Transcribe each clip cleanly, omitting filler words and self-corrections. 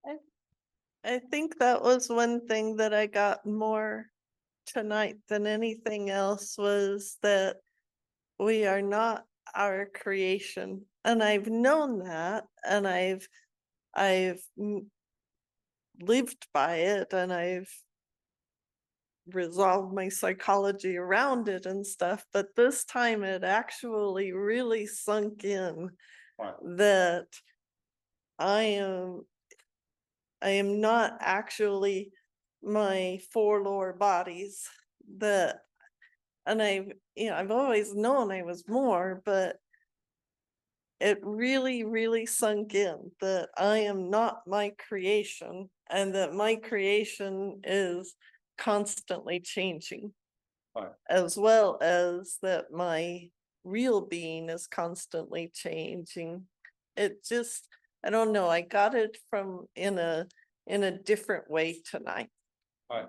I, I think that was one thing that I got more tonight than anything else was that we are not our creation. And I've known that and I've lived by it and I've resolved my psychology around it and stuff, but this time it actually really sunk in that I am not actually my four lower bodies, that and I've always known I was more, but it really sunk in that I am not my creation and that my creation is constantly changing. Right. As well as that my real being is constantly changing. It just, I don't know, I got it from in a different way tonight. Right.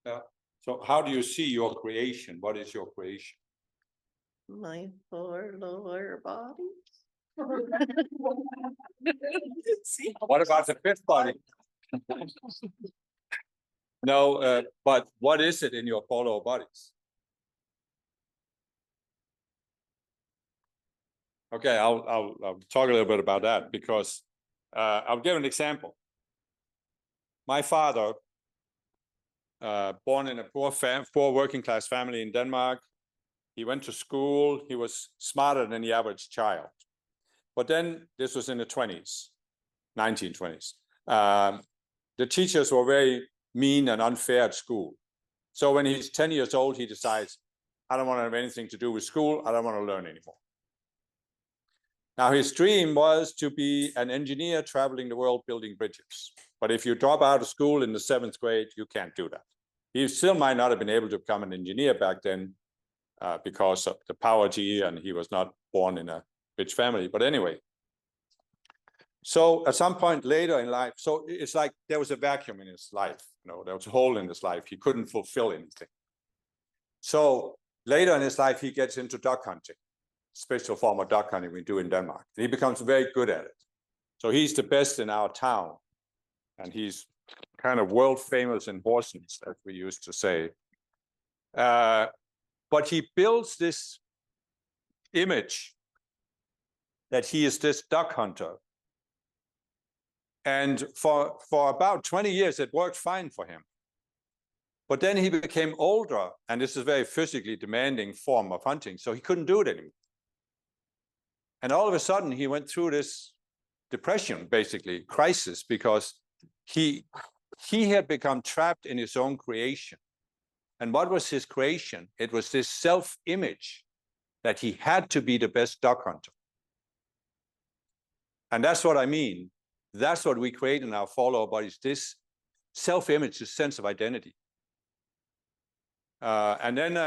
Yeah. So how do you see your creation? What is your creation? My four lower bodies. What about the fifth body? No, but what is it in your four lower bodies? Okay, I'll talk a little bit about that because I'll give an example. My father, born in a poor working class family in Denmark, he went to school. He was smarter than the average child. But then this was in the 20s, 1920s. The teachers were very mean and unfair at school. So when he's 10 years old, he decides, I don't want to have anything to do with school. I don't want to learn anymore. Now, his dream was to be an engineer traveling the world building bridges. But if you drop out of school in the 7th grade, you can't do that. He still might not have been able to become an engineer back then because of the poverty, and he was not born in a rich family. But anyway, so at some point later in life, so it's like there was a vacuum in his life. There was a hole in his life. He couldn't fulfill anything. So later in his life, he gets into duck hunting. Special form of duck hunting we do in Denmark. He becomes very good at it. So he's the best in our town. And he's kind of world famous in horses, as we used to say. But he builds this image that he is this duck hunter. And for about 20 years, it worked fine for him. But then he became older, and this is a very physically demanding form of hunting, so he couldn't do it anymore. And all of a sudden, he went through this depression, basically, crisis, because he had become trapped in his own creation. And what was his creation? It was this self-image that he had to be the best duck hunter. And that's what I mean. That's what we create in our four lower bodies, this self-image, this sense of identity. And then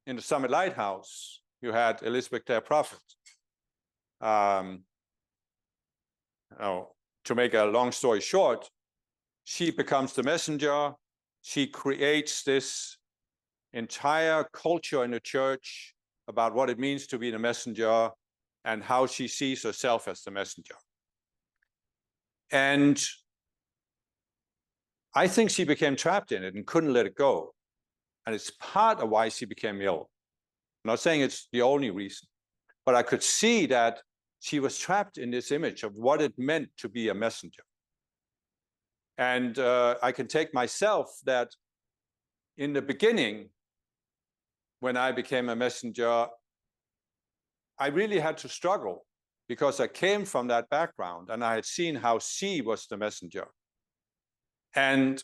in the Summit Lighthouse, you had Elizabeth Clare Prophet. To make a long story short, she becomes the messenger. She creates this entire culture in the church about what it means to be the messenger and how she sees herself as the messenger. And I think she became trapped in it and couldn't let it go. And it's part of why she became ill. I'm not saying it's the only reason, but I could see that she was trapped in this image of what it meant to be a messenger. And I can take myself that in the beginning, when I became a messenger, I really had to struggle because I came from that background and I had seen how she was the messenger. And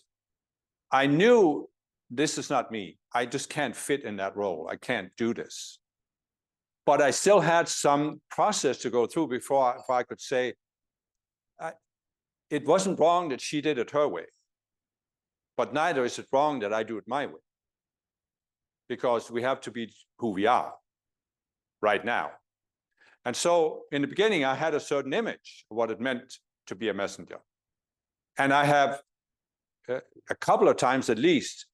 I knew this is not me. I just can't fit in that role. I can't do this. But I still had some process to go through before I could say, it wasn't wrong that she did it her way, but neither is it wrong that I do it my way. Because we have to be who we are right now. And so in the beginning, I had a certain image of what it meant to be a messenger. And I have a couple of times at least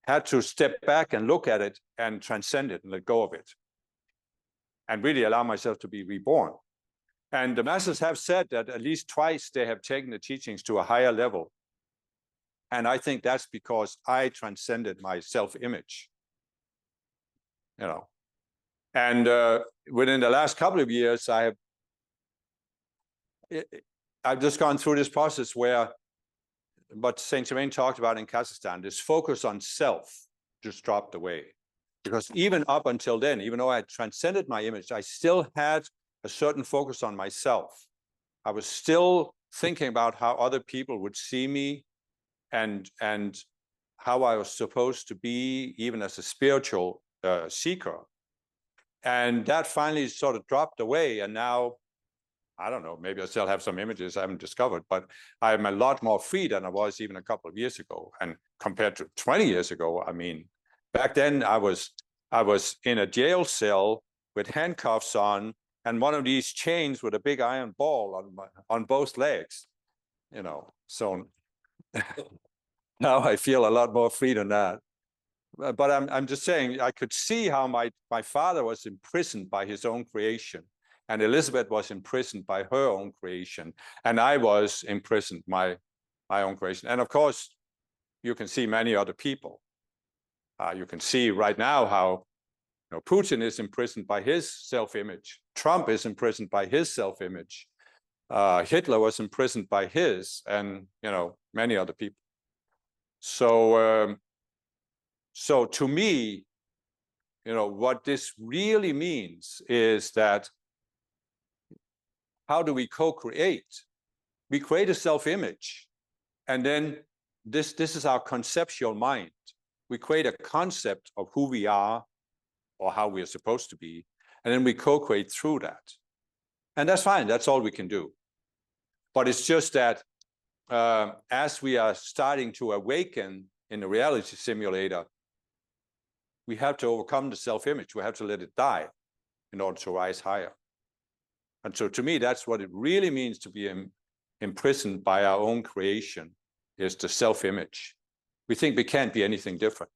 had to step back and look at it and transcend it and let go of it. And really allow myself to be reborn. And the masters have said that at least twice they have taken the teachings to a higher level. And I think that's because I transcended my self-image, you know. And within the last couple of years, I've just gone through this process where what Saint Germain talked about in Kazakhstan, this focus on self just dropped away. Because even up until then, even though I had transcended my image, I still had a certain focus on myself. I was still thinking about how other people would see me and how I was supposed to be, even as a spiritual seeker. And that finally sort of dropped away. And now, I don't know, maybe I still have some images I haven't discovered, but I'm a lot more free than I was even a couple of years ago. And compared to 20 years ago, I mean, back then I was in a jail cell with handcuffs on and one of these chains with a big iron ball on both legs, you know. So now I feel a lot more free than that. But I'm just saying, I could see how my father was imprisoned by his own creation, and Elizabeth was imprisoned by her own creation, and I was imprisoned by my own creation. And of course, you can see many other people. You can see right now how Putin is imprisoned by his self-image. Trump is imprisoned by his self-image. Hitler was imprisoned by his, and many other people. So, so to me, what this really means is that how do we co-create? We create a self-image, and then this is our conceptual mind. We create a concept of who we are or how we are supposed to be, and then we co-create through that. And that's fine, that's all we can do. But it's just that as we are starting to awaken in the reality simulator, we have to overcome the self-image. We have to let it die in order to rise higher. And so to me, that's what it really means to be imprisoned by our own creation, is the self-image. We think we can't be anything different.